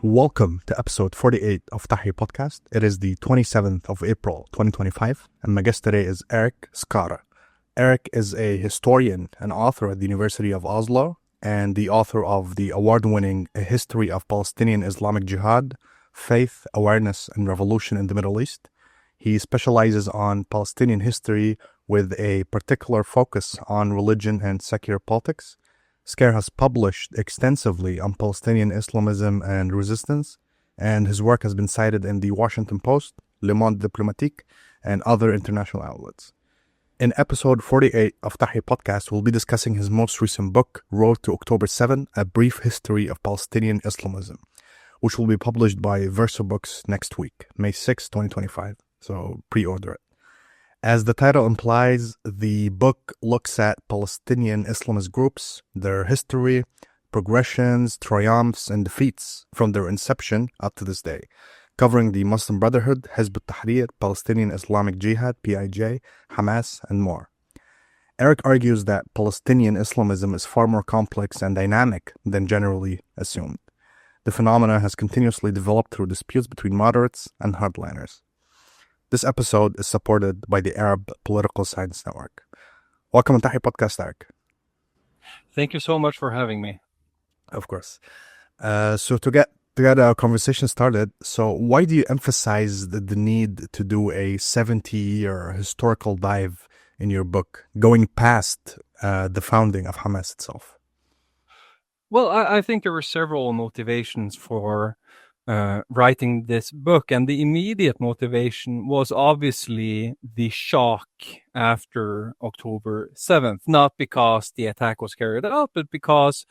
Welcome to episode 48 of Tahrir Podcast. It is the 27th of April 2025, and my guest today is Erik Skare. Erik is a historian and author at the University of Oslo and the author of the award-winning A History of Palestinian Islamic Jihad, Faith, Awareness, and Revolution in the Middle East. He specializes on Palestinian history with a particular focus on religion and secular politics. Skare has published extensively on Palestinian Islamism and resistance, and his work has been cited in the Washington Post, Le Monde Diplomatique, and other international outlets. In episode 48 of Tahrir Podcast, we'll be discussing his most recent book, Road to October 7, A Brief History of Palestinian Islamism, which will be published by Verso Books next week, May 6, 2025. So pre-order it. As the title implies, the book looks at Palestinian Islamist groups, their history, progressions, triumphs, and defeats from their inception up to this day, covering the Muslim Brotherhood, Hizb Tahrir, Palestinian Islamic Jihad, PIJ, Hamas, and more. Erik argues that Palestinian Islamism is far more complex and dynamic than generally assumed. The phenomena has continuously developed through disputes between moderates and hardliners. This episode is supported by the Arab Political Science Network. Welcome to Tahrir Podcast, Erik. Thank you so much for having me. Of course. So to get our conversation started, so why do you emphasize the need to do a 70-year historical dive in your book, going past the founding of Hamas itself? Well, I think there were several motivations for writing this book, and the immediate motivation was obviously the shock after October 7th, not because the attack was carried out, but because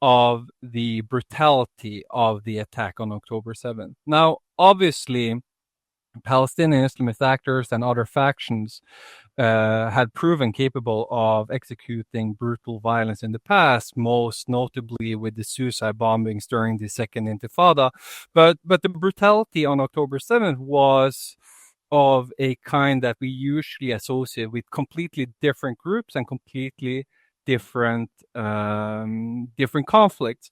of the brutality of the attack on October 7th. Now, obviously, Palestinian Islamist actors and other factions had proven capable of executing brutal violence in the past, most notably with the suicide bombings during the Second Intifada. But the brutality on October 7th was of a kind that we usually associate with completely different groups and completely different conflicts.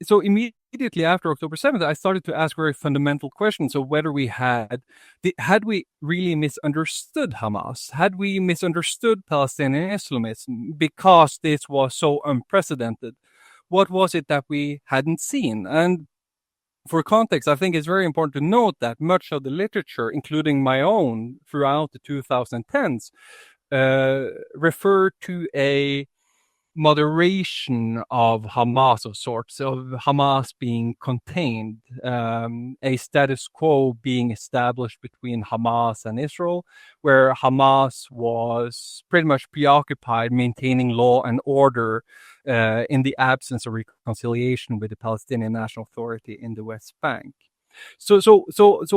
So immediately after October 7th, I started to ask very fundamental questions of whether we had we really misunderstood Hamas? Had we misunderstood Palestinian Islamism because this was so unprecedented? What was it that we hadn't seen? And for context, I think it's very important to note that much of the literature, including my own throughout the 2010s, refer to a moderation of Hamas of sorts, of Hamas being contained, a status quo being established between Hamas and Israel, where Hamas was pretty much preoccupied maintaining law and order in the absence of reconciliation with the Palestinian National Authority in the West Bank. So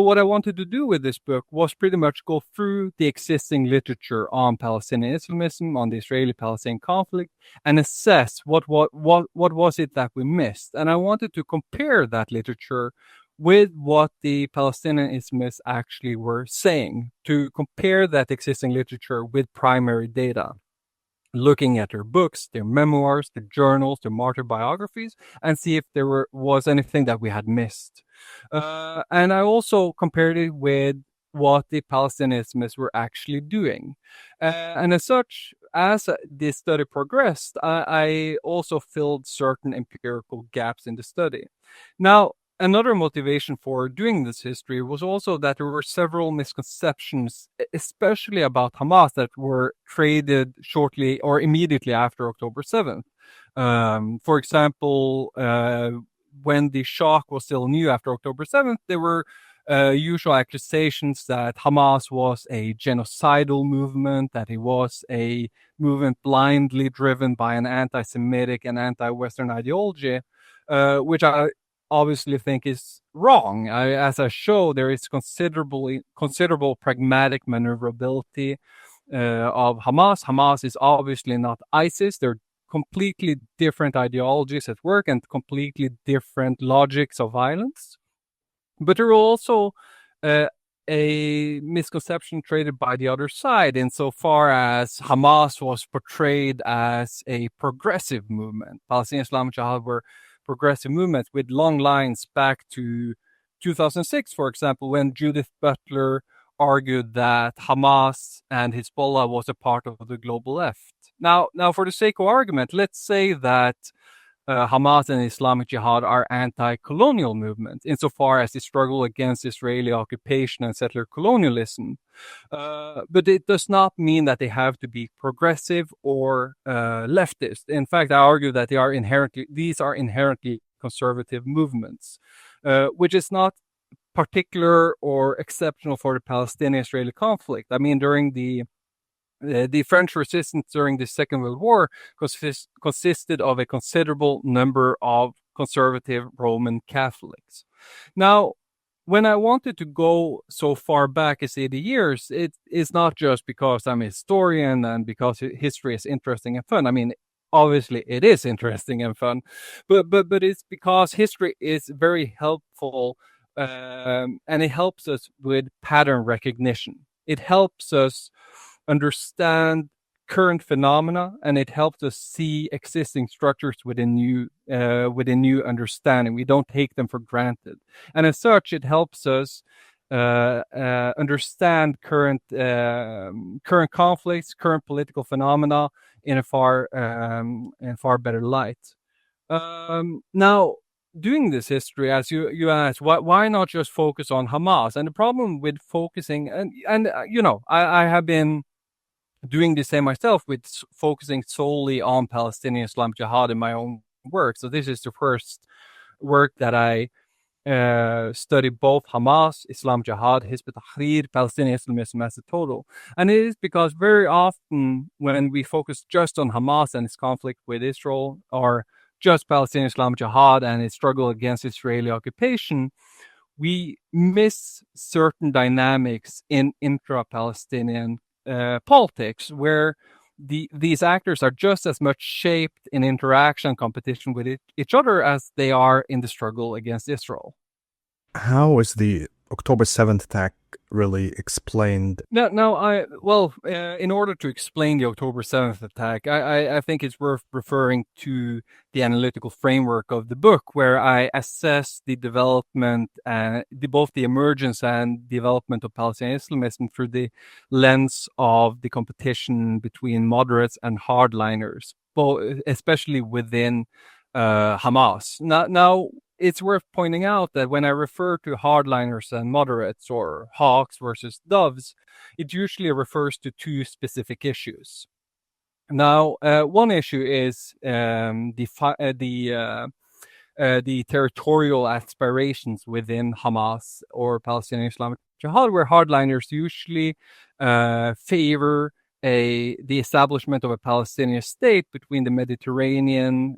what I wanted to do with this book was pretty much go through the existing literature on Palestinian Islamism, on the Israeli-Palestinian conflict, and assess what was it that we missed. And I wanted to compare that literature with what the Palestinian Islamists actually were saying, to compare that existing literature with primary data, looking at their books, their memoirs, their journals, their martyr biographies, and see if there was anything that we had missed. And I also compared it with what the Palestinian Islamists were actually doing. And as such, as this study progressed, I also filled certain empirical gaps in the study. Now, another motivation for doing this history was also that there were several misconceptions, especially about Hamas, that were created shortly or immediately after October 7th. For example, when the shock was still new after October 7th, there were usual accusations that Hamas was a genocidal movement, that it was a movement blindly driven by an anti-Semitic and anti-Western ideology, which I obviously think is wrong. As I show, there is considerable pragmatic maneuverability of Hamas. Hamas is obviously not ISIS. They're completely different ideologies at work and completely different logics of violence. But there are also a misconception created by the other side insofar as Hamas was portrayed as a progressive movement. Palestinian Islamic Jihad were progressive movements with long lines back to 2006, for example, when Judith Butler argued that Hamas and Hezbollah was a part of the global left. Now, for the sake of argument, let's say that Hamas and Islamic Jihad are anti-colonial movements insofar as they struggle against Israeli occupation and settler colonialism. But it does not mean that they have to be progressive or leftist. In fact, I argue that these are inherently conservative movements, which is not particular or exceptional for the Palestinian-Israeli conflict. I mean, during the French resistance during the Second World War consisted of a considerable number of conservative Roman Catholics. Now, when I wanted to go so far back as 80 years, it is not just because I'm a historian and because history is interesting and fun. I mean, obviously it is interesting and fun, but it's because history is very helpful, and it helps us with pattern recognition. It helps us understand current phenomena, and it helps us see existing structures with a new understanding. We don't take them for granted, and as such, it helps us understand current conflicts, current political phenomena in a far better light. Now, doing this history, as you asked, why not just focus on Hamas? And the problem with focusing, and I have been doing the same myself with focusing solely on Palestinian Islamic Jihad in my own work. So this is the first work that I study both Hamas, Islam Jihad, Hizb Tahrir, Palestinian Islamism as a total. And it is because very often when we focus just on Hamas and its conflict with Israel, or just Palestinian Islamic Jihad and its struggle against Israeli occupation, we miss certain dynamics in intra-Palestinian politics, where these actors are just as much shaped in interaction and competition with each other as they are in the struggle against Israel. How is the October 7th attack really explained? In order to explain the October 7th attack, I think it's worth referring to the analytical framework of the book, where I assess the development and both the emergence and development of Palestinian Islamism through the lens of the competition between moderates and hardliners, especially within Hamas. Now, it's worth pointing out that when I refer to hardliners and moderates, or hawks versus doves, it usually refers to two specific issues. Now, one issue is the territorial aspirations within Hamas or Palestinian Islamic Jihad, where hardliners usually favor the establishment of a Palestinian state between the Mediterranean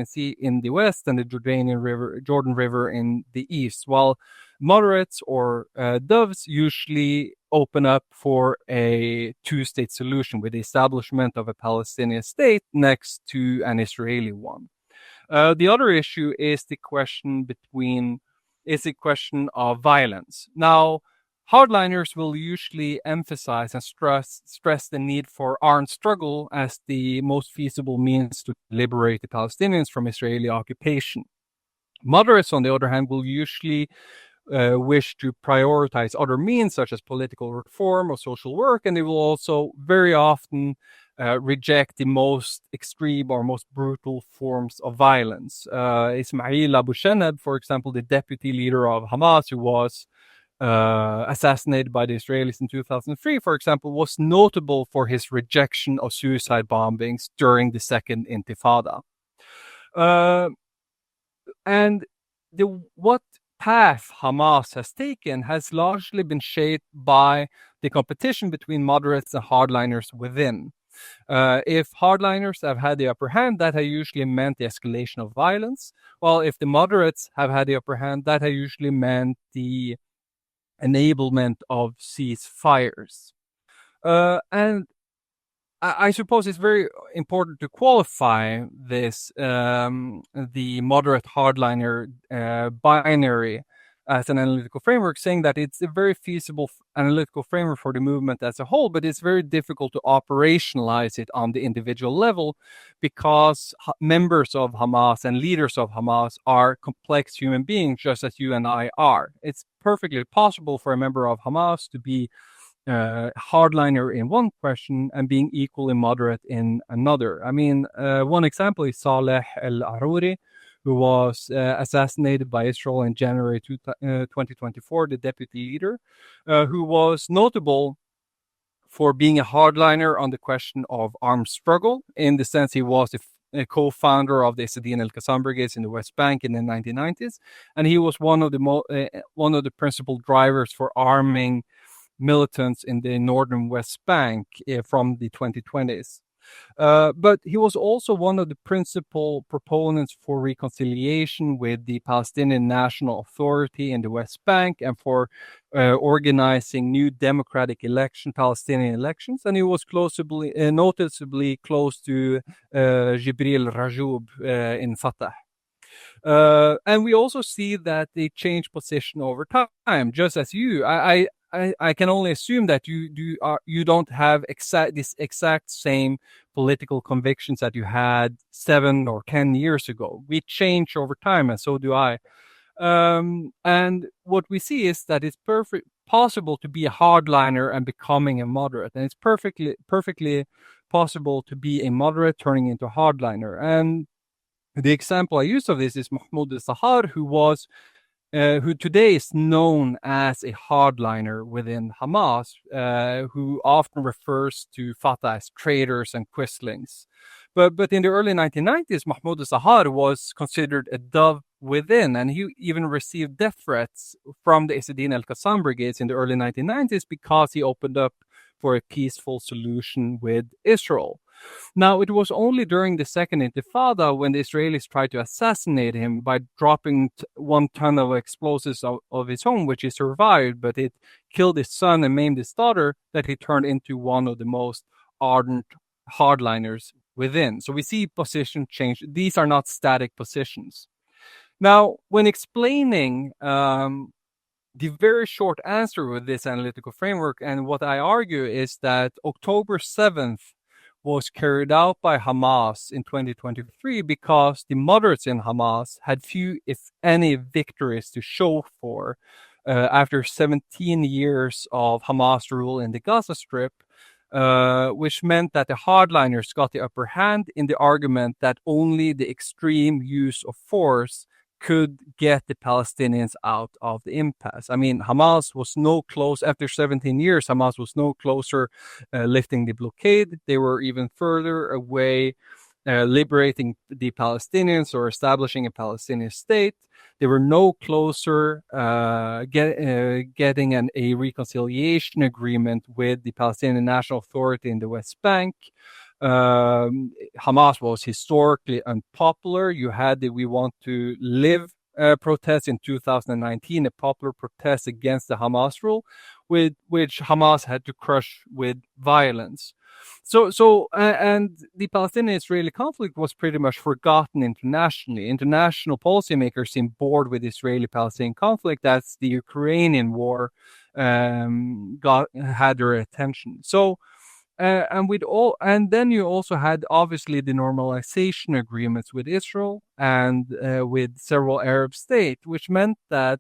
Sea in the west and the Jordan River in the east, while moderates or doves usually open up for a two-state solution with the establishment of a Palestinian state next to an Israeli one. The other issue is the question of violence. Now, hardliners will usually emphasize and stress the need for armed struggle as the most feasible means to liberate the Palestinians from Israeli occupation. Moderates, on the other hand, will usually wish to prioritize other means such as political reform or social work, and they will also very often reject the most extreme or most brutal forms of violence. Ismail Abu Shanab, for example, the deputy leader of Hamas, who was assassinated by the Israelis in 2003, for example, was notable for his rejection of suicide bombings during the Second Intifada. And what path Hamas has taken has largely been shaped by the competition between moderates and hardliners within. If hardliners have had the upper hand, that has usually meant the escalation of violence, while if the moderates have had the upper hand, that has usually meant the enablement of ceasefires. And I suppose it's very important to qualify this, the moderate hardliner binary, as an analytical framework, saying that it's a very feasible analytical framework for the movement as a whole, but it's very difficult to operationalize it on the individual level because members of Hamas and leaders of Hamas are complex human beings, just as you and I are. It's perfectly possible for a member of Hamas to be hardliner in one question and being equally moderate in another. I mean, one example is Saleh al-Aruri, who was assassinated by Israel in January 2024, the deputy leader, who was notable for being a hardliner on the question of armed struggle, in the sense he was a co-founder of the Saddin al-Qassam brigades in the West Bank in the 1990s, and he was one of the principal drivers for arming militants in the northern West Bank from the 2020s. But he was also one of the principal proponents for reconciliation with the Palestinian National Authority in the West Bank and for organizing new democratic Palestinian elections. And he was noticeably close to Jibril Rajoub in Fatah. And we also see that they change position over time, just as you. I can only assume that you don't have this exact same political convictions that you had 7 or 10 years ago. We change over time, and so do I. And what we see is that it's possible to be a hardliner and becoming a moderate, and it's perfectly possible to be a moderate turning into a hardliner. And the example I use of this is Mahmoud al-Sahar, who today is known as a hardliner within Hamas, who often refers to Fatah as traitors and quislings. But in the early 1990s, Mahmoud al-Sahar was considered a dove within, and he even received death threats from the Saddin al-Qassam brigades in the early 1990s because he opened up for a peaceful solution with Israel. Now, it was only during the Second Intifada when the Israelis tried to assassinate him by dropping 1 ton of explosives of his home, which he survived, but it killed his son and maimed his daughter, that he turned into one of the most ardent hardliners within. So we see position change. These are not static positions. Now, when explaining the very short answer with this analytical framework, and what I argue is that October 7th was carried out by Hamas in 2023 because the moderates in Hamas had few, if any, victories to show for after 17 years of Hamas rule in the Gaza Strip, which meant that the hardliners got the upper hand in the argument that only the extreme use of force could get the Palestinians out of the impasse. I mean, Hamas was after 17 years, Hamas was no closer lifting the blockade. They were even further away liberating the Palestinians or establishing a Palestinian state. They were no closer getting a reconciliation agreement with the Palestinian National Authority in the West Bank. Hamas was historically unpopular. You had the We Want to Live protest in 2019, a popular protest against the Hamas rule, which Hamas had to crush with violence. And the Palestinian-Israeli conflict was pretty much forgotten internationally. International policymakers seemed bored with the Israeli-Palestinian conflict as the Ukrainian war had their attention. And then you also had obviously the normalization agreements with Israel and with several Arab states, which meant that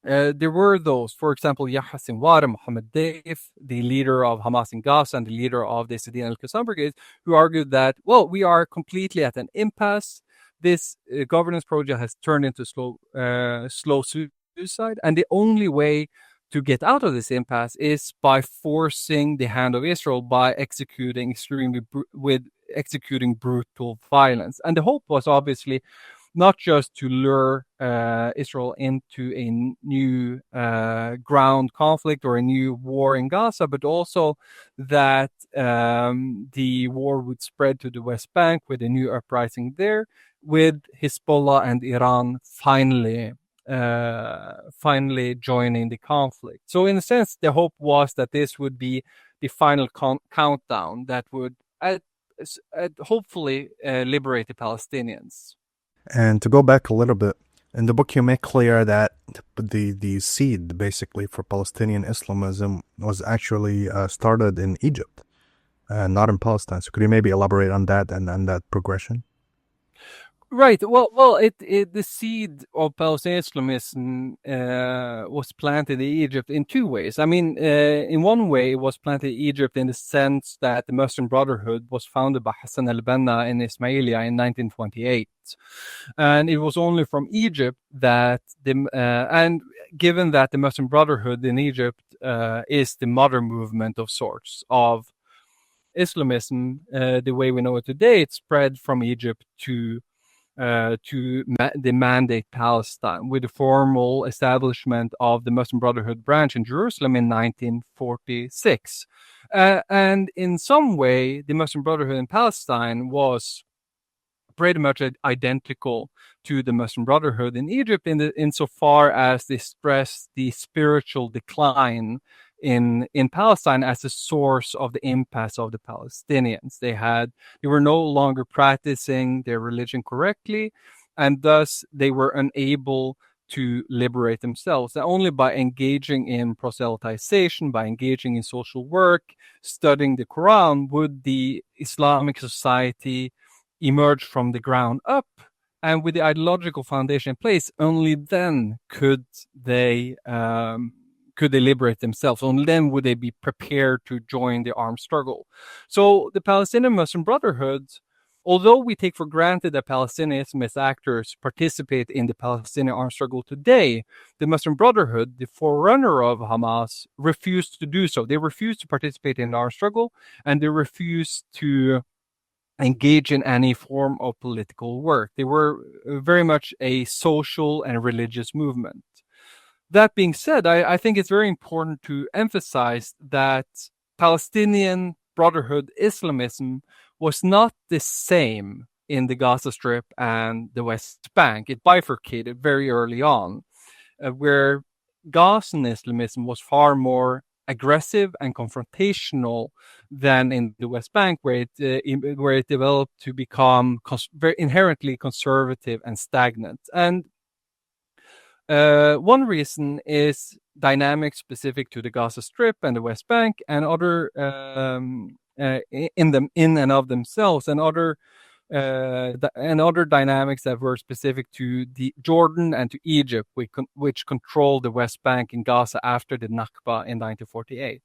there were those, for example, Yahya Sinwar, Mohammed Deif, the leader of Hamas in Gaza and the leader of the Saddin al-Qassam brigade, who argued that, well, we are completely at an impasse. This governance project has turned into slow suicide, and the only way to get out of this impasse is by forcing the hand of Israel by executing brutal violence. And the hope was obviously not just to lure Israel into a new ground conflict or a new war in Gaza, but also that the war would spread to the West Bank with a new uprising there, with Hezbollah and Iran finally joining the conflict. So in a sense, the hope was that this would be the final countdown that would hopefully liberate the Palestinians. And to go back a little bit, In the book, you make clear that the seed, basically, for Palestinian Islamism was actually started in Egypt, not in Palestine. So could you maybe elaborate on that and that progression? Right. The seed of Palestinian Islamism was planted in Egypt in two ways. I mean, in one way, it was planted in Egypt in the sense that the Muslim Brotherhood was founded by Hassan al-Banna in Ismailia in 1928, and it was only from Egypt that and given that the Muslim Brotherhood in Egypt is the mother movement of sorts of Islamism, the way we know it today, it spread from Egypt to the Mandate Palestine, with the formal establishment of the Muslim Brotherhood branch in Jerusalem in 1946. And in some way, the Muslim Brotherhood in Palestine was pretty much identical to the Muslim Brotherhood in Egypt insofar as they stressed the spiritual decline in Palestine as a source of the impasse of the Palestinians. They were no longer practicing their religion correctly, and thus they were unable to liberate themselves. And only by engaging in proselytization, by engaging in social work, studying the Quran, would the Islamic society emerge from the ground up. And with the ideological foundation in place, only then could they liberate themselves. Only then would they be prepared to join the armed struggle. So the Palestinian Muslim Brotherhood, although we take for granted that Palestinian Islamist actors participate in the Palestinian armed struggle today, the Muslim Brotherhood, the forerunner of Hamas, refused to do so. They refused to participate in the armed struggle, and they refused to engage in any form of political work. They were very much a social and religious movement. That being said, I think it's very important to emphasize that Palestinian Brotherhood Islamism was not the same in the Gaza Strip and the West Bank. It bifurcated very early on, where Gazan Islamism was far more aggressive and confrontational than in the West Bank, where it developed to become very inherently conservative and stagnant. And one reason is dynamics specific to the Gaza Strip and the West Bank, and other in and of themselves, and other dynamics that were specific to the Jordan and to Egypt, which controlled the West Bank and Gaza after the Nakba in 1948.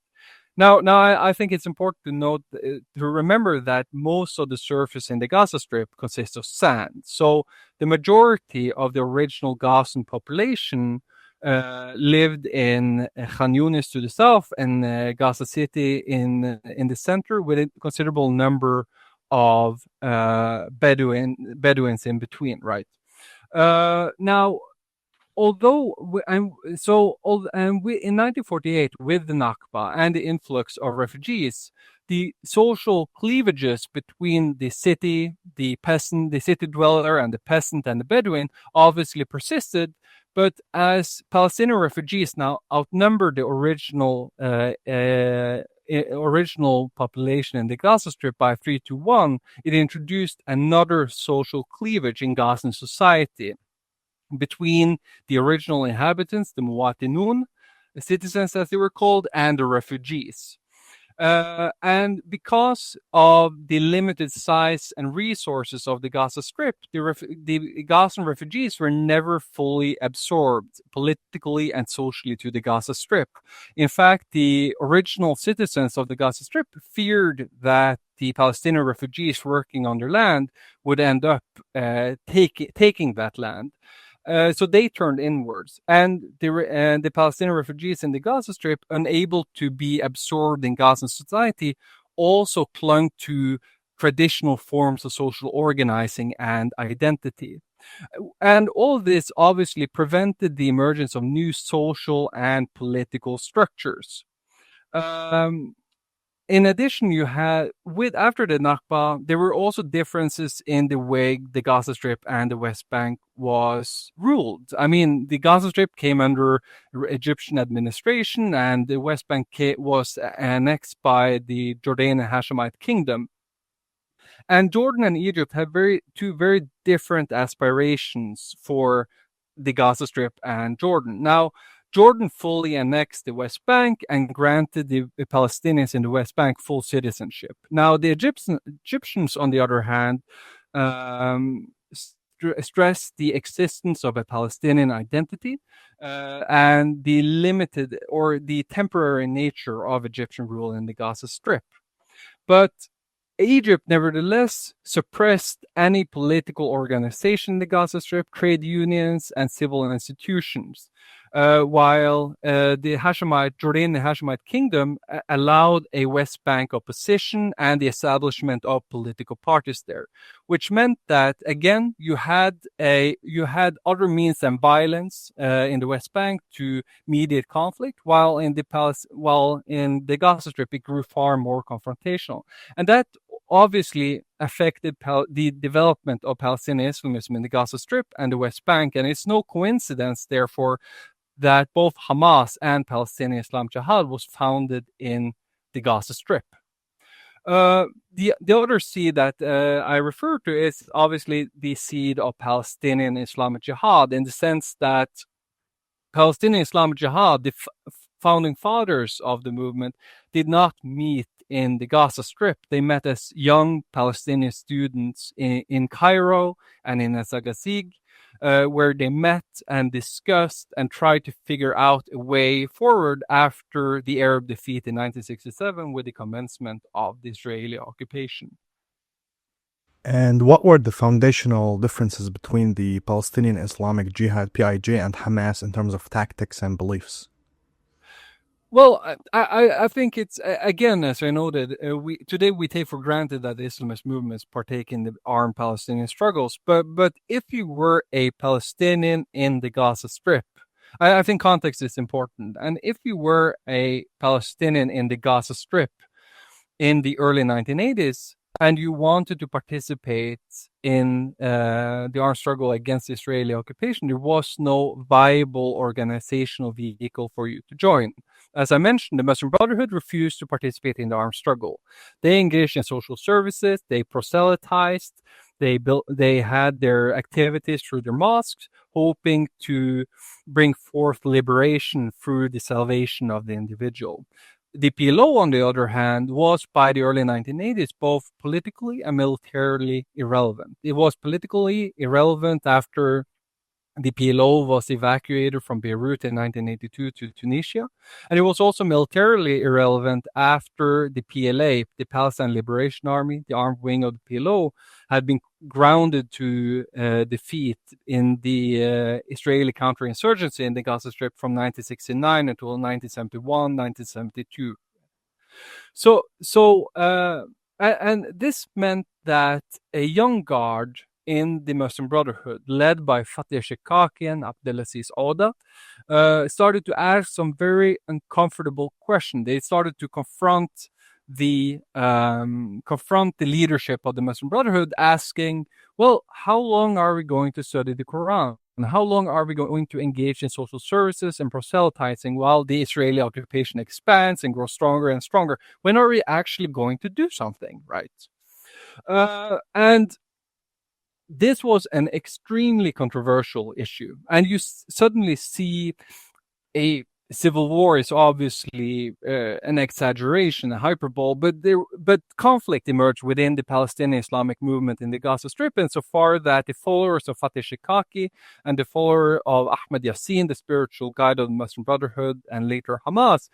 Now, I think it's important to note, to remember that most of the surface in the Gaza Strip consists of sand. So the majority of the original Gazan population lived in Khan Yunis to the south and Gaza City in the center, with a considerable number of Bedouins in between, right? Now, although in 1948, with the Nakba and the influx of refugees, the social cleavages between the city dweller, and the peasant and the Bedouin obviously persisted. But as Palestinian refugees now outnumber the original population in the Gaza Strip by 3-1, it introduced another social cleavage in Gazan society between the original inhabitants, the Muwatinun, the citizens as they were called, and the refugees. And because of the limited size and resources of the Gaza Strip, the Gazan refugees were never fully absorbed politically and socially to the Gaza Strip. In fact, the original citizens of the Gaza Strip feared that the Palestinian refugees working on their land would end up taking that land. So they turned inwards, and the Palestinian refugees in the Gaza Strip, unable to be absorbed in Gazan society, also clung to traditional forms of social organizing and identity. And all of this obviously prevented the emergence of new social and political structures. In addition, after the Nakba, there were also differences in the way the Gaza Strip and the West Bank was ruled. I mean, the Gaza Strip came under Egyptian administration, and the West Bank was annexed by the Jordanian Hashemite kingdom. And Jordan and Egypt have two very different aspirations for the Gaza Strip and Jordan. Now, Jordan fully annexed the West Bank and granted the Palestinians in the West Bank full citizenship. Now, the Egyptians, on the other hand, stressed the existence of a Palestinian identity and the limited or the temporary nature of Egyptian rule in the Gaza Strip. But Egypt, nevertheless, suppressed any political organization in the Gaza Strip, trade unions, and civil institutions, while the Jordanian Hashemite kingdom allowed a West Bank opposition and the establishment of political parties there, which meant that again you had other means than violence in the West Bank to mediate conflict, while in the Gaza Strip it grew far more confrontational, and that obviously affected the development of Palestinian Islamism in the Gaza Strip and the West Bank, and it's no coincidence, therefore, that both Hamas and Palestinian Islamic Jihad was founded in the Gaza Strip. The other seed that I refer to is obviously the seed of Palestinian Islamic Jihad, in the sense that Palestinian Islamic Jihad, the founding fathers of the movement, did not meet in the Gaza Strip. They met as young Palestinian students in Cairo and in Azagazig, where they met and discussed and tried to figure out a way forward after the Arab defeat in 1967 with the commencement of the Israeli occupation. And what were the foundational differences between the Palestinian Islamic Jihad, PIJ, and Hamas in terms of tactics and beliefs? Well, I think it's, again, as I noted, today we take for granted that the Islamist movements partake in the armed Palestinian struggles. But if you were a Palestinian in the Gaza Strip, I think context is important. And if you were a Palestinian in the Gaza Strip in the early 1980s, and you wanted to participate in the armed struggle against the Israeli occupation, there was no viable organizational vehicle for you to join. As I mentioned, the Muslim Brotherhood refused to participate in the armed struggle. They engaged in social services, they proselytized, they had their activities through their mosques, hoping to bring forth liberation through the salvation of the individual. The PLO, on the other hand, was by the early 1980s both politically and militarily irrelevant. It was politically irrelevant after the PLO was evacuated from Beirut in 1982 to Tunisia, and it was also militarily irrelevant after the PLA, the Palestine Liberation Army, the armed wing of the PLO, had been grounded to defeat in the Israeli counterinsurgency in the Gaza Strip from 1969 until 1971, 1972. And this meant that a young guard in the Muslim Brotherhood, led by Fatih Shikaki and Abdelaziz Oda, started to ask some very uncomfortable questions. They started to confront the leadership of the Muslim Brotherhood, asking, well, how long are we going to study the Quran? And how long are we going to engage in social services and proselytizing while the Israeli occupation expands and grows stronger and stronger? When are we actually going to do something, right? And this was an extremely controversial issue. And you suddenly see a civil war is obviously an exaggeration, a hyperbole, but conflict emerged within the Palestinian Islamic movement in the Gaza Strip, insofar that the followers of Fatih Shikaki and the follower of Ahmed Yassin, the spiritual guide of the Muslim Brotherhood and later Hamas,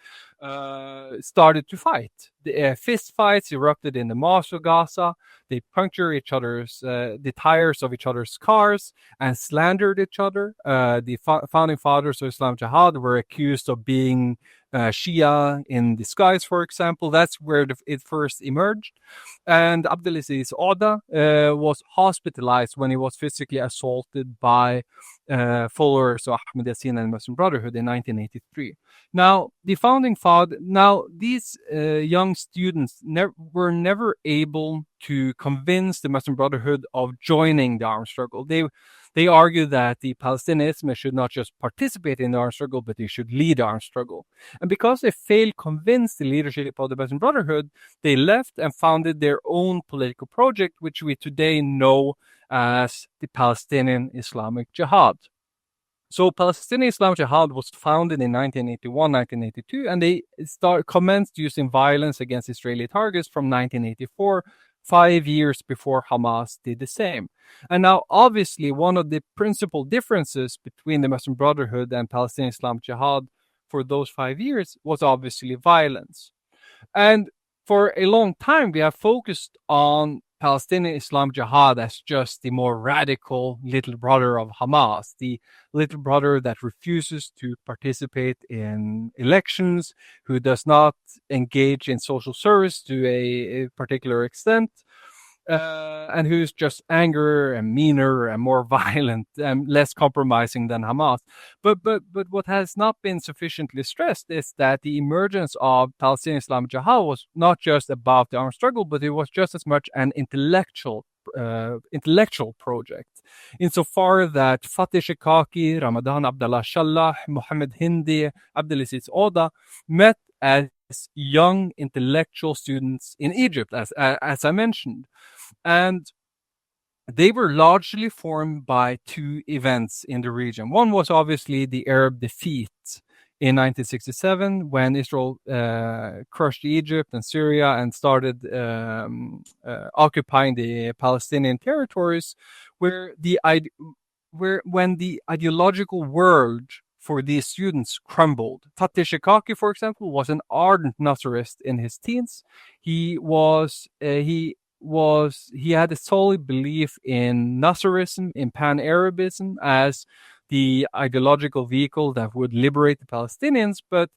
started to fight. The fist fights erupted in the mosque of Gaza. They punctured each other's the tires of each other's cars and slandered each other. The founding fathers of Islamic Jihad were accused of being Shia in disguise, for example. That's where it first emerged. And Abdelaziz Oda was hospitalized when he was physically assaulted by followers of Ahmed Yassin and Muslim Brotherhood in 1983. Now, these young students were never able to convince the Muslim Brotherhood of joining the armed struggle. They argued that the Palestinian Islamists should not just participate in the armed struggle, but they should lead the armed struggle. And because they failed to convince the leadership of the Muslim Brotherhood, they left and founded their own political project, which we today know as the Palestinian Islamic Jihad. So Palestinian Islamic Jihad was founded in 1981, 1982, and they commenced using violence against Israeli targets from 1984, 5 years before Hamas did the same. And now, obviously, one of the principal differences between the Muslim Brotherhood and Palestinian Islamic Jihad for those 5 years was obviously violence. And for a long time, we have focused on Palestinian Islamic Jihad as just the more radical little brother of Hamas, the little brother that refuses to participate in elections, who does not engage in social service to a particular extent, and who's just angrier and meaner and more violent and less compromising than Hamas. But what has not been sufficiently stressed is that the emergence of Palestinian Islamic Jihad was not just about the armed struggle, but it was just as much an intellectual project, insofar that Fatih Shikaki, Ramadan Abdallah Shallah, Mohammed Hindi, Abdelaziz Oda met as young intellectual students in Egypt, as I mentioned. And they were largely formed by two events in the region. One was obviously the Arab defeat in 1967, when Israel crushed Egypt and Syria and started occupying the Palestinian territories, when the ideological world for these students crumbled. Fatih Shikaki, for example, was an ardent Nasserist in his teens. He had a solid belief in Nasserism, in Pan-Arabism as the ideological vehicle that would liberate the Palestinians. But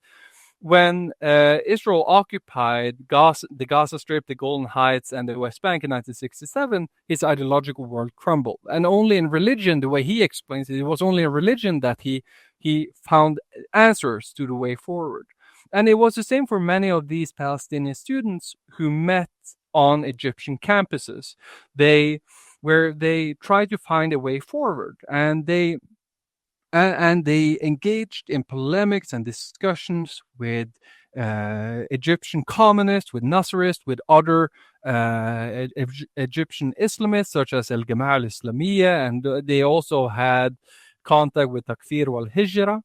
when Israel occupied the Gaza Strip, the Golan Heights, and the West Bank in 1967, his ideological world crumbled. And only in religion, the way he explains it, it was only in religion that he found answers to the way forward. And it was the same for many of these Palestinian students who met on Egyptian campuses, where they tried to find a way forward, and they engaged in polemics and discussions with Egyptian communists, with Nasserists, with other Egyptian Islamists such as El Jama'ah al-Islamiyya, and they also had contact with Takfir wal-Hijra,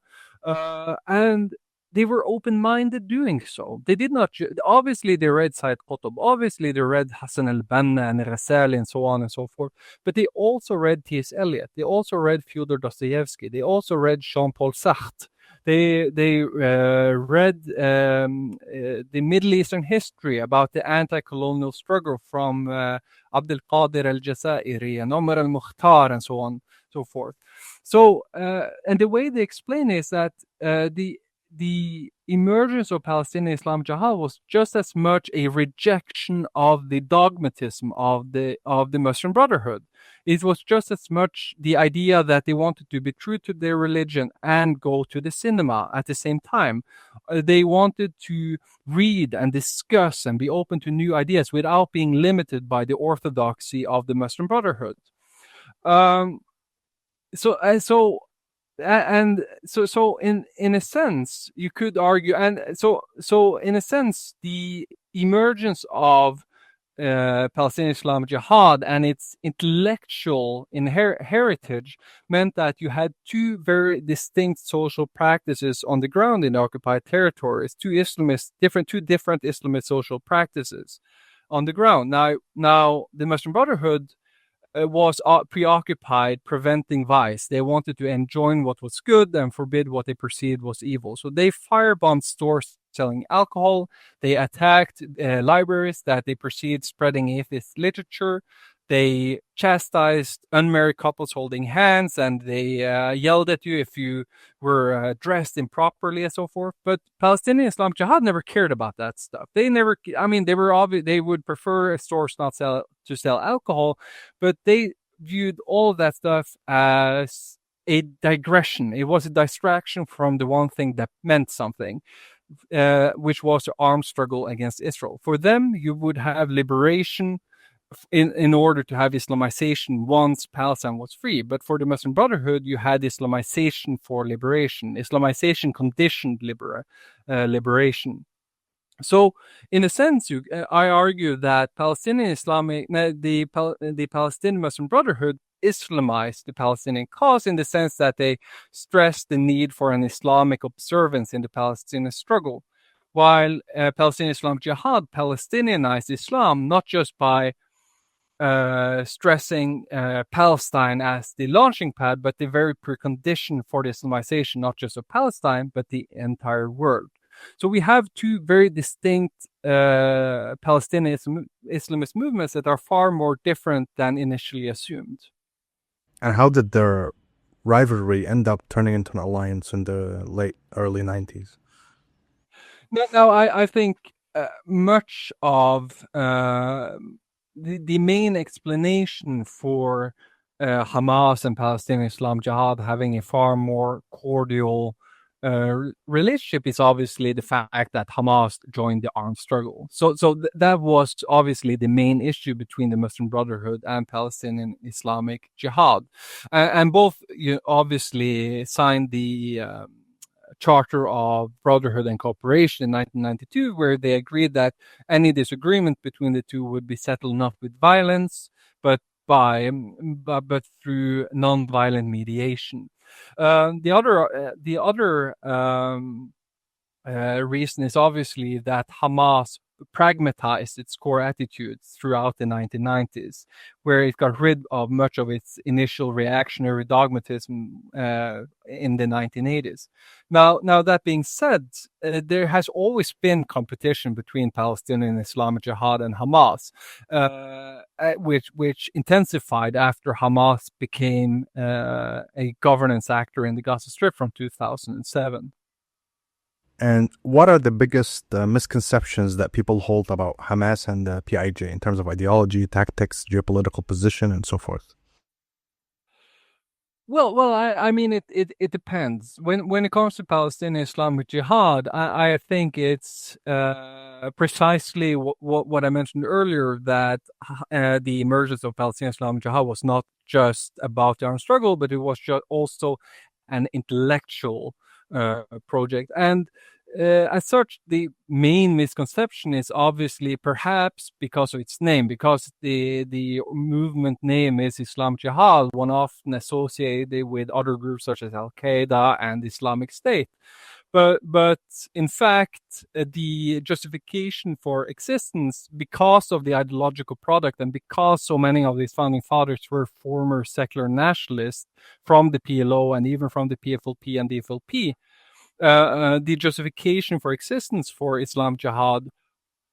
and they were open-minded doing so. They did not, obviously they read Sayyid Qutb, obviously they read Hassan al-Banna and Rasali and so on and so forth, but they also read T.S. Eliot, they also read Fyodor Dostoevsky, they also read Jean-Paul Sartre, they read the Middle Eastern history about the anti-colonial struggle from Abdul Qadir al-Jazairi and Omar al-Mukhtar and so on, so forth. So, and the way they explain is that the emergence of Palestinian Islamic Jihad was just as much a rejection of the dogmatism of the Muslim Brotherhood. It was just as much the idea that they wanted to be true to their religion and go to the cinema at the same time. They wanted to read and discuss and be open to new ideas without being limited by the orthodoxy of the Muslim Brotherhood. So in a sense, you could argue, and so in a sense, the emergence of Palestinian Islamic Jihad and its intellectual heritage meant that you had two very distinct social practices on the ground in the occupied territories, two different Islamist social practices on the ground. Now the Muslim Brotherhood was preoccupied preventing vice. They wanted to enjoin what was good and forbid what they perceived was evil. So they firebombed stores selling alcohol. They attacked libraries that they perceived spreading atheist literature. They chastised unmarried couples holding hands, and they yelled at you if you were dressed improperly and so forth. But Palestinian Islamic Jihad never cared about that stuff. They would prefer stores not to sell alcohol, but they viewed all of that stuff as a digression. It was a distraction from the one thing that meant something, which was the armed struggle against Israel. For them, you would have liberation in order to have Islamization once Palestine was free. But for the Muslim Brotherhood, you had Islamization for liberation, Islamization conditioned liberation. So, in a sense, I argue that the Palestinian Muslim Brotherhood Islamized the Palestinian cause in the sense that they stressed the need for an Islamic observance in the Palestinian struggle, while Palestinian Islamic Jihad Palestinianized Islam, not just by stressing Palestine as the launching pad, but the very precondition for the Islamization, not just of Palestine, but the entire world. So we have two very distinct Palestinian Islamist movements that are far more different than initially assumed. And how did their rivalry end up turning into an alliance in the early 90s? Now, I think much of the main explanation for Hamas and Palestinian Islamic Jihad having a far more cordial relationship is obviously the fact that Hamas joined the armed struggle. So that was obviously the main issue between the Muslim Brotherhood and Palestinian Islamic Jihad, and both obviously signed the Charter of Brotherhood and Cooperation in 1992, where they agreed that any disagreement between the two would be settled not with violence, but through non-violent mediation. The other reason is obviously that Hamas pragmatized its core attitudes throughout the 1990s, where it got rid of much of its initial reactionary dogmatism in the 1980s. Now that being said, there has always been competition between Palestinian Islamic Jihad and Hamas, which intensified after Hamas became a governance actor in the Gaza Strip from 2007. And what are the biggest misconceptions that people hold about Hamas and the PIJ in terms of ideology, tactics, geopolitical position, and so forth? Well, I mean, it depends. When it comes to Palestinian Islamic Jihad, I think it's precisely what I mentioned earlier, that the emergence of Palestinian Islamic Jihad was not just about the armed struggle, but it was also an intellectual project. And as such, the main misconception is obviously perhaps because of its name, because the movement name is Islamic Jihad, one often associated with other groups such as Al-Qaeda and Islamic State. But in fact, the justification for existence, because of the ideological product and because so many of these founding fathers were former secular nationalists from the PLO and even from the PFLP and the FLP, the justification for existence for Islamic Jihad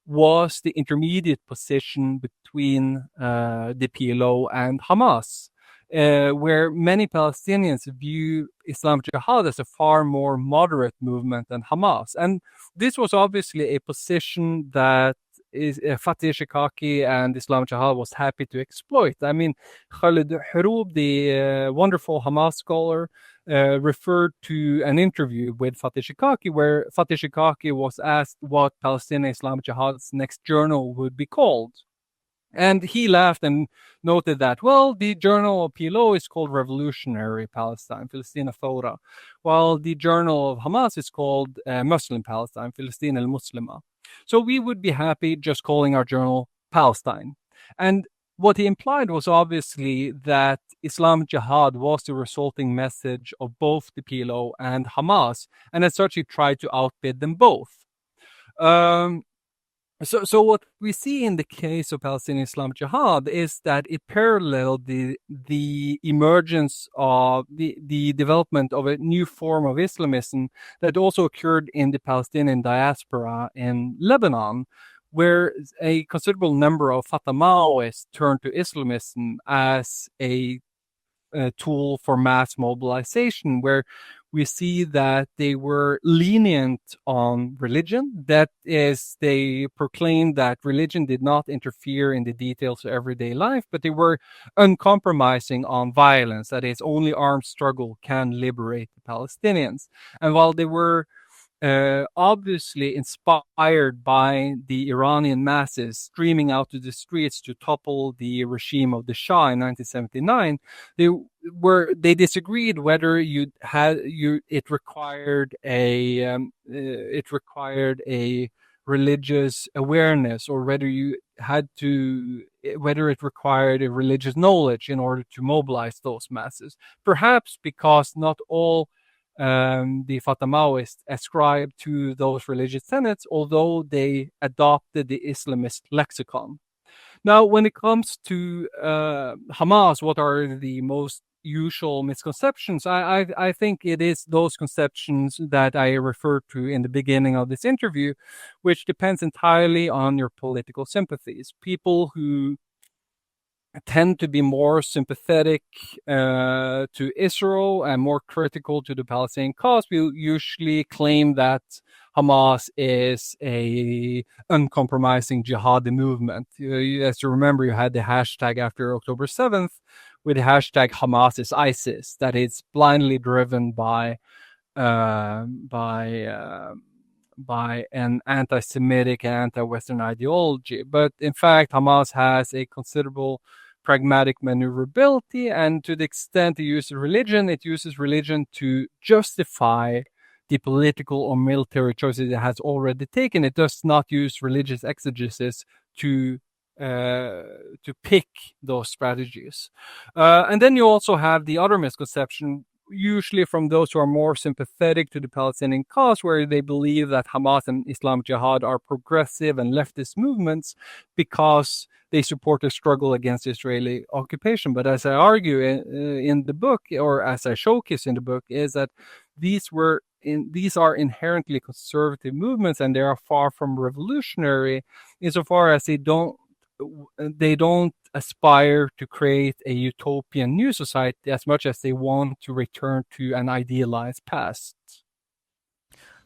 was the intermediate position between the PLO and Hamas, where many Palestinians view Islamic Jihad as a far more moderate movement than Hamas. And this was obviously a position that Fatih Shikaki and Islamic Jihad was happy to exploit. I mean, Khalid Hurub, the wonderful Hamas scholar, referred to an interview with Fatih Shikaki, where Fatih Shikaki was asked what Palestinian Islamic Jihad's next journal would be called. And he laughed and noted that, well, the journal of PLO is called Revolutionary Palestine, Palestina Thora, while the journal of Hamas is called Muslim Palestine, Palestina al-Muslima. So we would be happy just calling our journal Palestine. And what he implied was obviously that Islamic Jihad was the resulting message of both the PLO and Hamas, and as such he tried to outbid them both. So what we see in the case of Palestinian Islamic Jihad is that it paralleled the emergence of the development of a new form of Islamism that also occurred in the Palestinian diaspora in Lebanon, where a considerable number of Fatah Maoists turned to Islamism as a tool for mass mobilization, where we see that they were lenient on religion. That is, they proclaimed that religion did not interfere in the details of everyday life, but they were uncompromising on violence. That is, only armed struggle can liberate the Palestinians. And while they were obviously inspired by the Iranian masses streaming out to the streets to topple the regime of the Shah in 1979, they disagreed whether it required a religious awareness, or whether it required a religious knowledge in order to mobilize those masses. Perhaps because not all the Fatimists ascribed to those religious tenets, although they adopted the Islamist lexicon. Now, when it comes to Hamas, what are the most usual misconceptions? I think it is those conceptions that I referred to in the beginning of this interview, which depends entirely on your political sympathies. People who tend to be more sympathetic to Israel and more critical to the Palestinian cause will usually claim that Hamas is a uncompromising jihadi movement. As you remember, you had the hashtag after October 7th with the hashtag Hamas is ISIS, that is blindly driven by an anti-Semitic, anti-Western ideology. But in fact, Hamas has a considerable pragmatic maneuverability, and to the extent it uses religion to justify the political or military choices it has already taken. It does not use religious exegesis to pick those strategies. And then you also have the other misconception, usually from those who are more sympathetic to the Palestinian cause, where they believe that Hamas and Islamic Jihad are progressive and leftist movements because they support the struggle against Israeli occupation. But as I argue in the book, or as I showcase in the book, is that these are inherently conservative movements, and they are far from revolutionary insofar as they don't aspire to create a utopian new society as much as they want to return to an idealized past.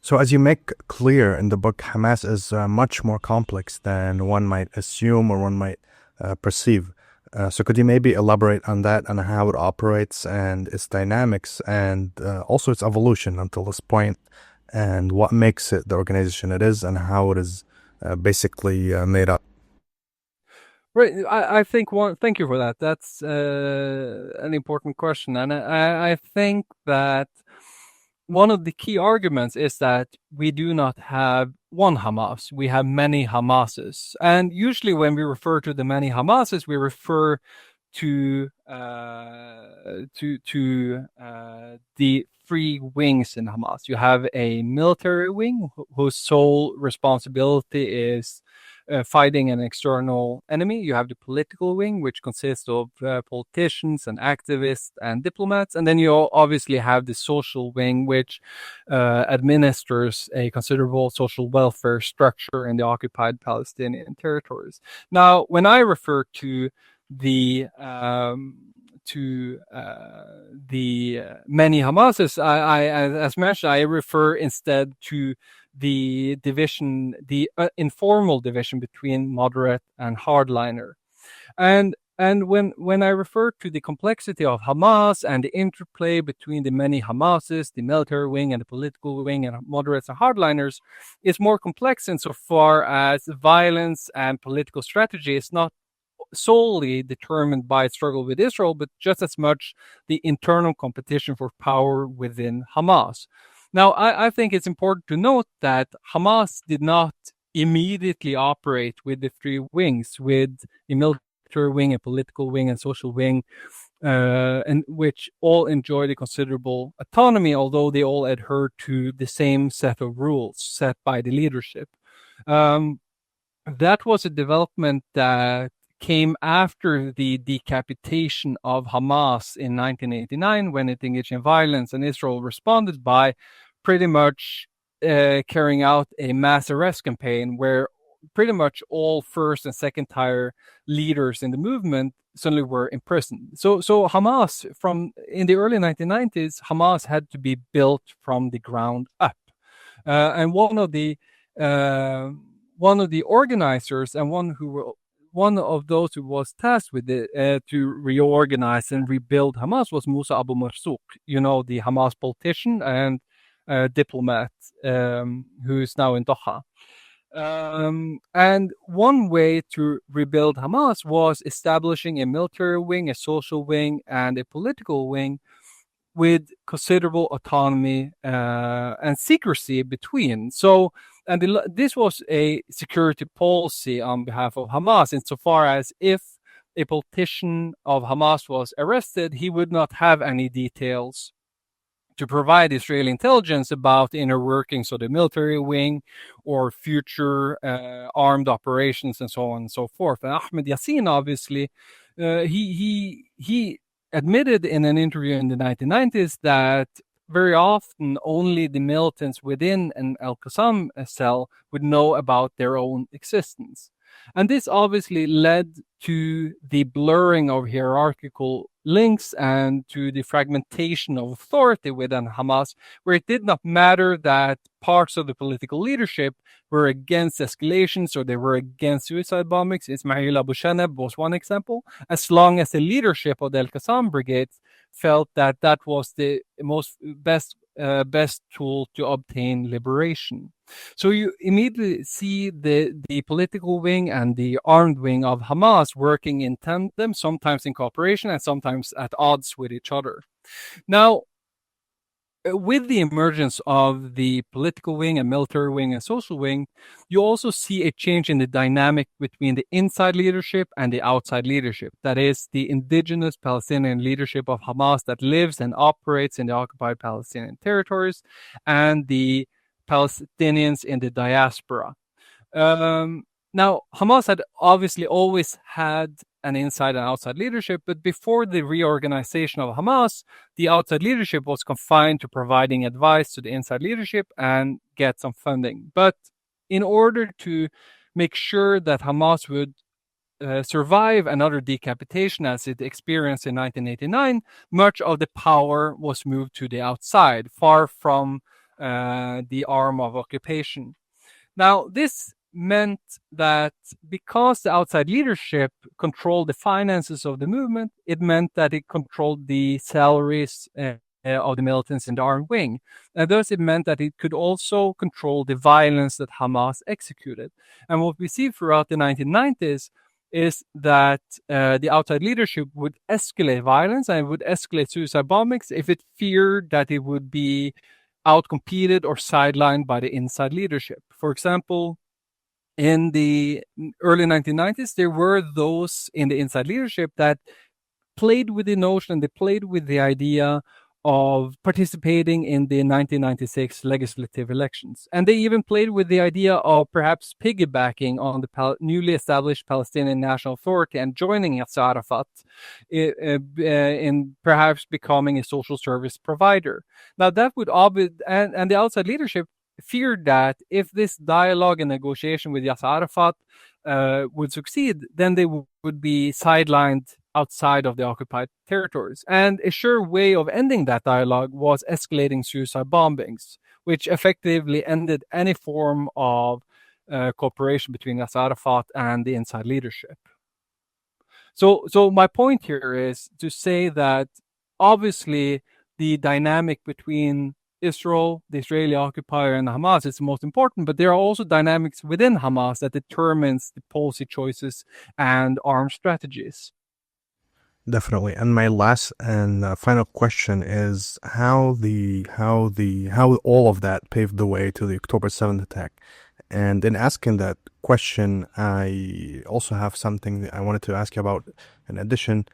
So as you make clear in the book, Hamas is much more complex than one might assume or one might perceive. So could you maybe elaborate on that and how it operates and its dynamics and also its evolution until this point, and what makes it the organization it is and how it is basically made up? Right. I think thank you for that. That's an important question. And I think that one of the key arguments is that we do not have one Hamas. We have many Hamases. And usually when we refer to the many Hamases, we refer to the three wings in Hamas. You have a military wing whose sole responsibility is fighting an external enemy. You have the political wing, which consists of politicians and activists and diplomats. And then you obviously have the social wing, which administers a considerable social welfare structure in the occupied Palestinian territories. Now, when I refer to the many Hamases, I as mentioned, I refer instead to the division, the informal division between moderate and hardliner. And when I refer to the complexity of Hamas and the interplay between the many Hamases, the military wing and the political wing and moderates and hardliners, it's more complex insofar as violence and political strategy is not solely determined by its struggle with Israel, but just as much the internal competition for power within Hamas. Now, I think it's important to note that Hamas did not immediately operate with the three wings, with the military wing, a political wing, and social wing, and which all enjoyed a considerable autonomy, although they all adhered to the same set of rules set by the leadership. That was a development that came after the decapitation of Hamas in 1989, when it engaged in violence, and Israel responded by pretty much carrying out a mass arrest campaign where pretty much all first and second tier leaders in the movement suddenly were imprisoned. So Hamas, in the early 1990s, Hamas had to be built from the ground up, and one of the organizers and one of those who was tasked with it to reorganize and rebuild Hamas was Musa Abu Marzouk, the Hamas politician and diplomat who is now in Doha. And one way to rebuild Hamas was establishing a military wing, a social wing, and a political wing with considerable autonomy and secrecy between. So and this was a security policy on behalf of Hamas, insofar as if a politician of Hamas was arrested, he would not have any details to provide Israeli intelligence about the inner workings of the military wing or future armed operations and so on and so forth. And Ahmed Yassin, obviously, he admitted in an interview in the 1990s that very often only the militants within an Al-Qassam cell would know about their own existence. And this obviously led to the blurring of hierarchical links and to the fragmentation of authority within Hamas, where it did not matter that parts of the political leadership were against escalations or they were against suicide bombings. Ismail Abu Shanab was one example, as long as the leadership of the Al-Qassam brigade felt that that was the best tool to obtain liberation. So you immediately see the political wing and the armed wing of Hamas working in tandem, sometimes in cooperation and sometimes at odds with each other. Now, with the emergence of the political wing and military wing and social wing, you also see a change in the dynamic between the inside leadership and the outside leadership. That is, the indigenous Palestinian leadership of Hamas that lives and operates in the occupied Palestinian territories, and the Palestinians in the diaspora. Now, Hamas had obviously always had an inside and outside leadership, but before the reorganization of Hamas, the outside leadership was confined to providing advice to the inside leadership and get some funding. But in order to make sure that Hamas would survive another decapitation as it experienced in 1989, much of the power was moved to the outside, far from the arm of occupation. Now, this meant that because the outside leadership controlled the finances of the movement, it meant that it controlled the salaries of the militants in the armed wing. And thus it meant that it could also control the violence that Hamas executed. And what we see throughout the 1990s is that the outside leadership would escalate violence and would escalate suicide bombings if it feared that it would be outcompeted or sidelined by the inside leadership. For example, in the early 1990s, there were those in the inside leadership that played with the notion, they played with the idea of participating in the 1996 legislative elections. And they even played with the idea of perhaps piggybacking on the newly established Palestinian National Authority and joining Yasser Arafat in perhaps becoming a social service provider. Now, that would and the outside leadership feared that if this dialogue and negotiation with Yasser Arafat would succeed, then they would be sidelined outside of the occupied territories. And a sure way of ending that dialogue was escalating suicide bombings, which effectively ended any form of cooperation between Yasser Arafat and the inside leadership. So my point here is to say that obviously the dynamic between Israel, the Israeli occupier, and Hamas is the most important, but there are also dynamics within Hamas that determines the policy choices and armed strategies. Definitely. And my last and final question is how all of that paved the way to the October 7th attack. And in asking that question, I also have something that I wanted to ask you about in addition.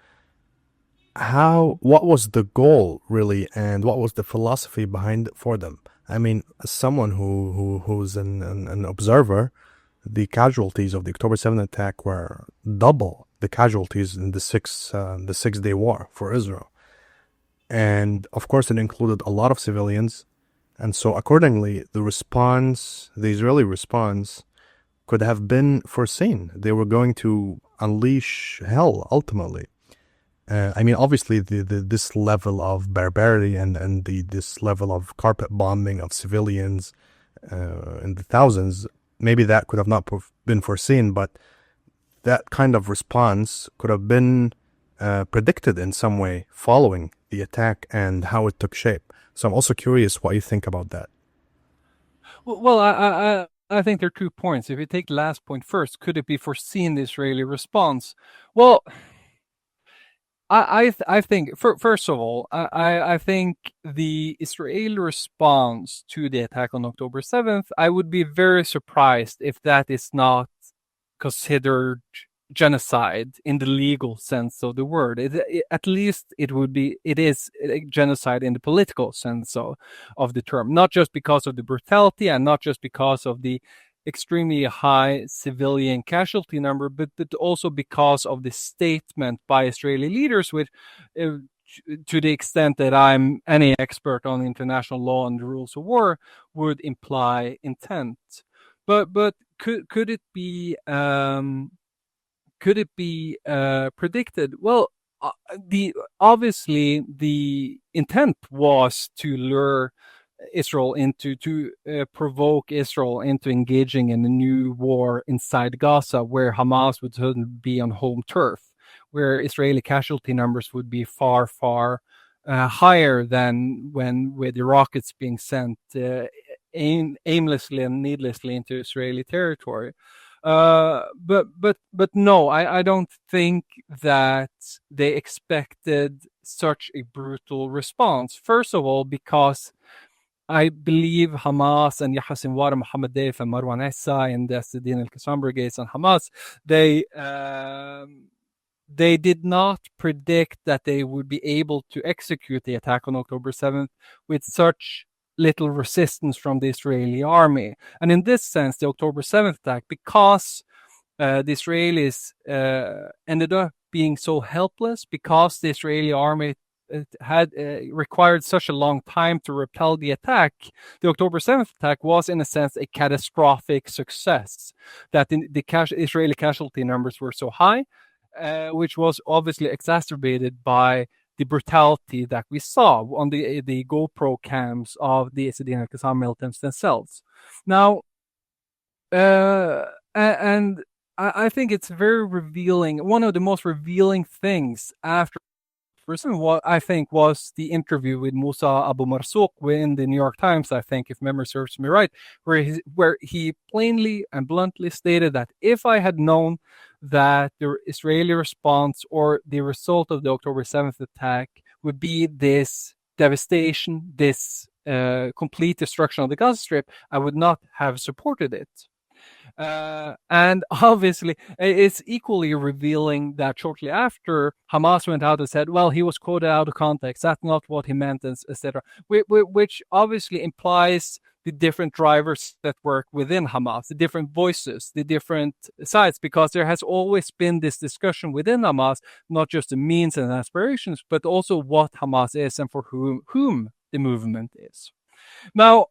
What was the goal really, and what was the philosophy behind it for them? I mean, as someone who's an observer, the casualties of the October 7th attack were double the casualties in the Six-Day War for Israel. And of course, it included a lot of civilians. And so accordingly, the Israeli response could have been foreseen. They were going to unleash hell ultimately. I mean, obviously, this level of barbarity and this level of carpet bombing of civilians in the thousands, maybe that could have not been foreseen, but that kind of response could have been predicted in some way following the attack and how it took shape. So I'm also curious what you think about that. Well, I think there are 2 points. If you take the last point first, could it be foreseen, the Israeli response? Well, I think, first of all, I think the Israeli response to the attack on October 7th, I would be very surprised if that is not considered genocide in the legal sense of the word. At least it is genocide in the political sense of the term, not just because of the brutality and not just because of the extremely high civilian casualty number, but also because of the statement by Israeli leaders, which, to the extent that I'm any expert on international law and the rules of war, would imply intent. But could it be predicted? Well, obviously the intent was to lure Israel to provoke Israel into engaging in a new war inside Gaza, where Hamas would suddenly be on home turf, where Israeli casualty numbers would be far higher than with the rockets being sent aimlessly and needlessly into Israeli territory. But no, I don't think that they expected such a brutal response. First of all, because I believe Hamas and Yahya Sinwar, Mohammed Deif, and Marwan Issa and the Assadin al-Qassam brigades and Hamas, they did not predict that they would be able to execute the attack on October 7th with such little resistance from the Israeli army. And in this sense, the October 7th attack, because the Israelis ended up being so helpless, because the Israeli army had required such a long time to repel the attack, the October 7th attack was, in a sense, a catastrophic success. That the Israeli casualty numbers were so high, which was obviously exacerbated by the brutality that we saw on the GoPro cams of the Assadin al-Qassam militants themselves. Now, and I think it's very revealing. One of the most revealing things after what I think was the interview with Musa Abu Marzouk in the New York Times, I think, if memory serves me right, where he plainly and bluntly stated that if I had known that the Israeli response or the result of the October 7th attack would be this devastation, this complete destruction of the Gaza Strip, I would not have supported it. And obviously, it's equally revealing that shortly after, Hamas went out and said, well, he was quoted out of context. That's not what he meant, etc. Which obviously implies the different drivers that work within Hamas, the different voices, the different sides, because there has always been this discussion within Hamas, not just the means and aspirations, but also what Hamas is and for whom the movement is. Now,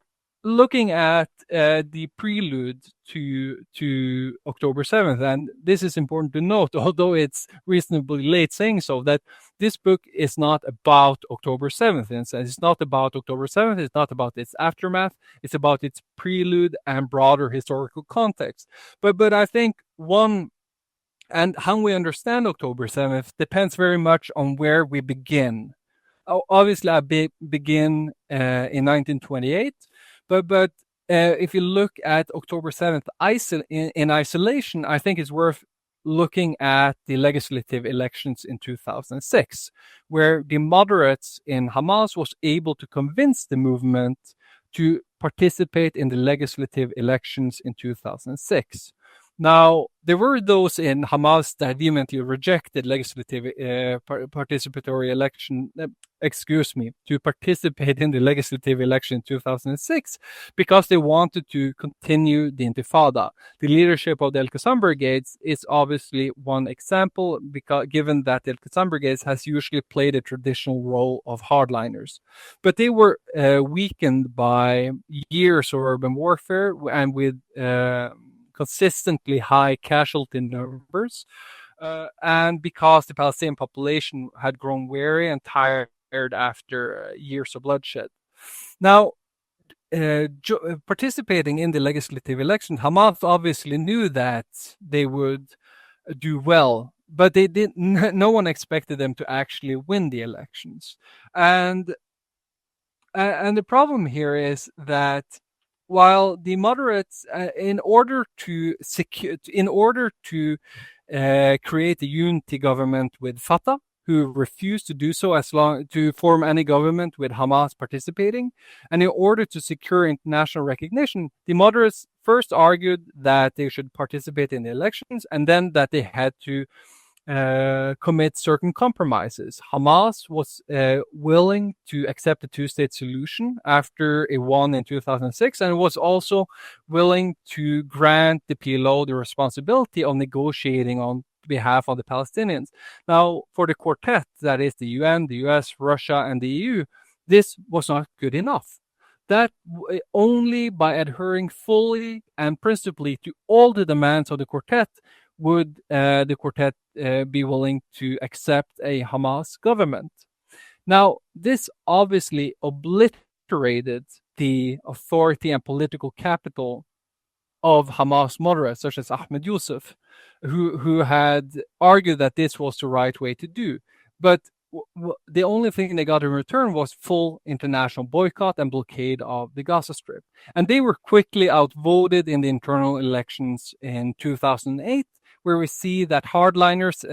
looking at the prelude to October 7th, and this is important to note, although it's reasonably late saying so, that this book is not about October 7th. It's not about October 7th. It's not about its aftermath. It's about its prelude and broader historical context. But I think and how we understand October 7th depends very much on where we begin. Obviously, I begin in 1928. But if you look at October 7th in isolation, I think it's worth looking at the legislative elections in 2006, where the moderates in Hamas was able to convince the movement to participate in the legislative elections in 2006. Now, there were those in Hamas that vehemently rejected legislative participatory election, to participate in the legislative election in 2006 because they wanted to continue the Intifada. The leadership of the Al-Qassam Brigades is obviously one example, because given that the Al-Qassam Brigades has usually played a traditional role of hardliners. But they were weakened by years of urban warfare and with consistently high casualty numbers, and because the Palestinian population had grown weary and tired after years of bloodshed. Now, participating in the legislative election, Hamas obviously knew that they would do well, but no one expected them to actually win the elections. And the problem here is that while the moderates, in order to create a unity government with Fatah, who refused to do so to form any government with Hamas participating. And in order to secure international recognition, the moderates first argued that they should participate in the elections, and then that they had to commit certain compromises. Hamas was willing to accept a two-state solution after it won in 2006, and was also willing to grant the PLO the responsibility of negotiating on behalf of the Palestinians. Now, for the quartet, that is the UN, the US, Russia, and the EU, this was not good enough. That only by adhering fully and principally to all the demands of the quartet would the quartet be willing to accept a Hamas government. Now, this obviously obliterated the authority and political capital of Hamas moderates, such as Ahmed Youssef, who had argued that this was the right way to do. But the only thing they got in return was full international boycott and blockade of the Gaza Strip. And they were quickly outvoted in the internal elections in 2008, where we see that hardliners,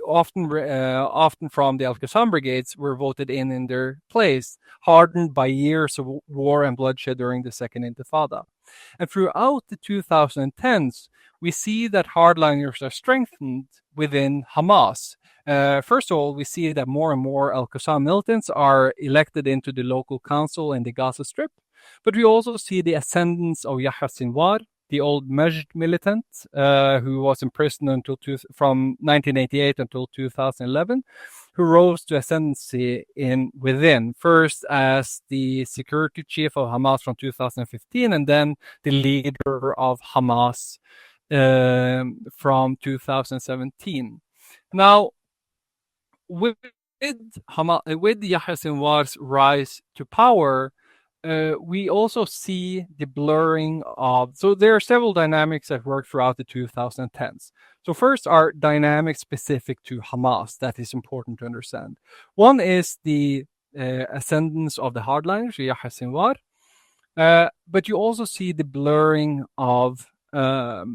often from the Al-Qassam brigades, were voted in their place, hardened by years of war and bloodshed during the Second Intifada. And throughout the 2010s, we see that hardliners are strengthened within Hamas. First of all, we see that more and more Al-Qassam militants are elected into the local council in the Gaza Strip. But we also see the ascendance of Yahya Sinwar, the old Majd militant, who was imprisoned from 1988 until 2011, who rose to ascendancy within, first as the security chief of Hamas from 2015, and then the leader of Hamas from 2017. Now, with Yahya Sinwar's rise to power, we also see the blurring of... So there are several dynamics that work throughout the 2010s. So first are dynamics specific to Hamas that is important to understand. One is the ascendance of the hardliners, Yahya Sinwar, but you also see the blurring of the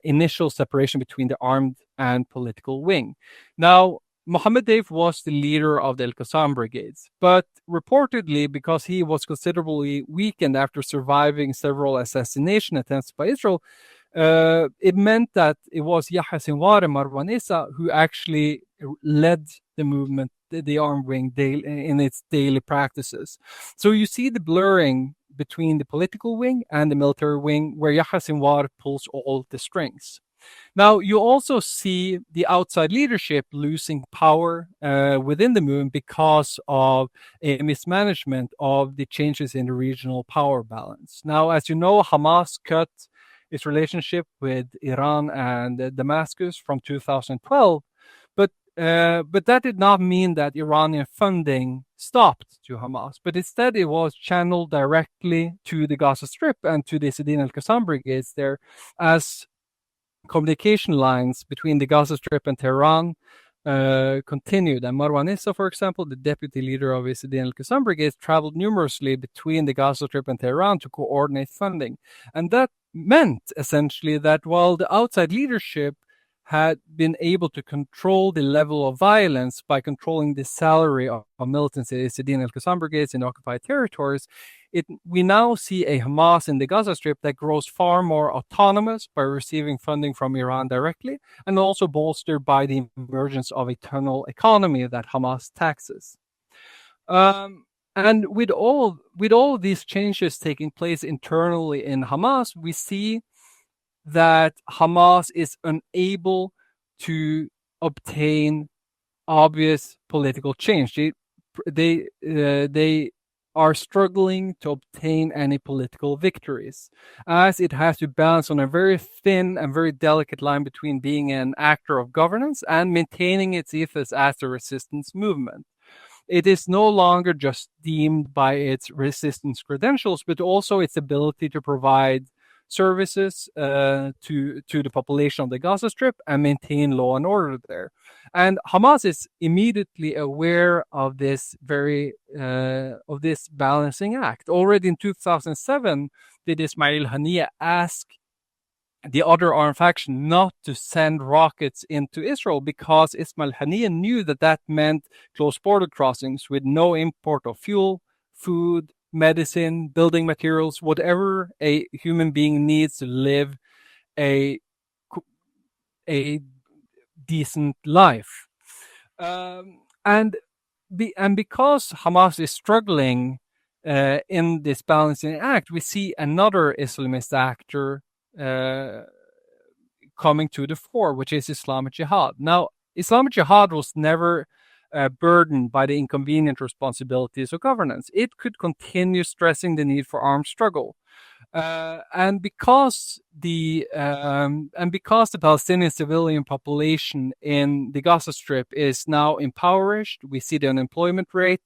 initial separation between the armed and political wing. Now, Mohammed Deif was the leader of the Al-Qassam brigades, but reportedly, because he was considerably weakened after surviving several assassination attempts by Israel, it meant that it was Yahya Sinwar and Marwan Issa who actually led the movement, the armed wing, in its daily practices. So you see the blurring between the political wing and the military wing, where Yahya Sinwar pulls all the strings. Now, you also see the outside leadership losing power within the movement because of a mismanagement of the changes in the regional power balance. Now, as you know, Hamas cut its relationship with Iran and Damascus from 2012, but that did not mean that Iranian funding stopped to Hamas, but instead it was channeled directly to the Gaza Strip and to the Saddin al-Qassam brigades there, as communication lines between the Gaza Strip and Tehran continued. And Marwan Issa, for example, the deputy leader of the Saddin al-Qassam brigades, traveled numerously between the Gaza Strip and Tehran to coordinate funding. And that meant essentially that while the outside leadership had been able to control the level of violence by controlling the salary of militants in the Saddin al-Qassam brigades in occupied territories, we now see a Hamas in the Gaza Strip that grows far more autonomous by receiving funding from Iran directly, and also bolstered by the emergence of a tunnel economy that Hamas taxes. And with all of these changes taking place internally in Hamas, we see that Hamas is unable to obtain obvious political change. They are struggling to obtain any political victories, as it has to balance on a very thin and very delicate line between being an actor of governance and maintaining its ethos as a resistance movement. It is no longer just deemed by its resistance credentials, but also its ability to provide services to the population of the Gaza Strip and maintain law and order there. And Hamas is immediately aware of this balancing act. Already in 2007, did Ismail Haniyeh ask the other armed faction not to send rockets into Israel, because Ismail Haniyeh knew that that meant close border crossings with no import of fuel, food, medicine, building materials, whatever a human being needs to live a decent life. And because Hamas is struggling in this balancing act, we see another Islamist actor coming to the fore, which is Islamic Jihad. Now, Islamic Jihad was never burdened by the inconvenient responsibilities of governance. It could continue stressing the need for armed struggle. And because the Palestinian civilian population in the Gaza Strip is now impoverished, we see the unemployment rate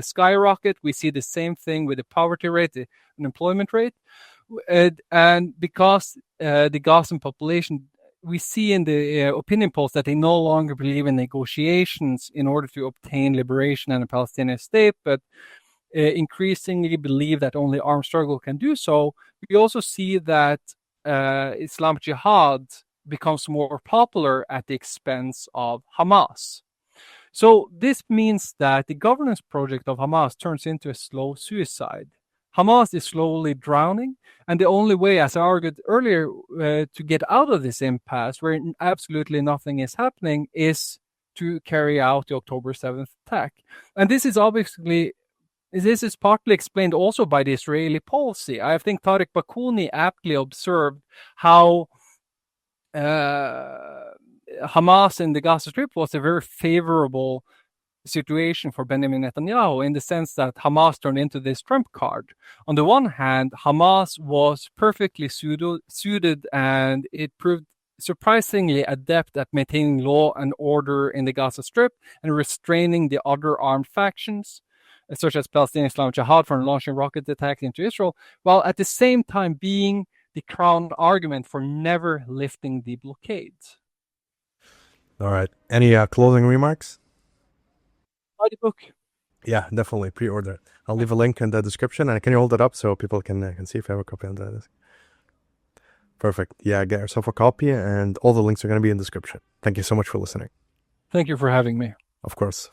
skyrocket. We see the same thing with the poverty rate, the unemployment rate, and because the Gazan population, we see in the opinion polls that they no longer believe in negotiations in order to obtain liberation and a Palestinian state, but increasingly believe that only armed struggle can do so. We also see that Islamic Jihad becomes more popular at the expense of Hamas. So this means that the governance project of Hamas turns into a slow suicide. Hamas is slowly drowning, and the only way, as I argued earlier, to get out of this impasse where absolutely nothing is happening is to carry out the October 7th attack. And this is partly explained also by the Israeli policy. I think Tariq Bakouni aptly observed how Hamas in the Gaza Strip was a very favorable situation for Benjamin Netanyahu, in the sense that Hamas turned into this trump card. On the one hand, Hamas was perfectly suited, and it proved surprisingly adept at maintaining law and order in the Gaza Strip and restraining the other armed factions, such as Palestinian Islamic Jihad, from launching rocket attacks into Israel, while at the same time being the crown argument for never lifting the blockade. All right. Any closing remarks? Buy the book. Yeah, definitely pre-order it. I'll leave a link in the description, and can you hold it up so people can see if I have a copy of that? Perfect. Yeah, get yourself a copy, and all the links are going to be in the description. Thank you so much for listening. Thank you for having me. Of course.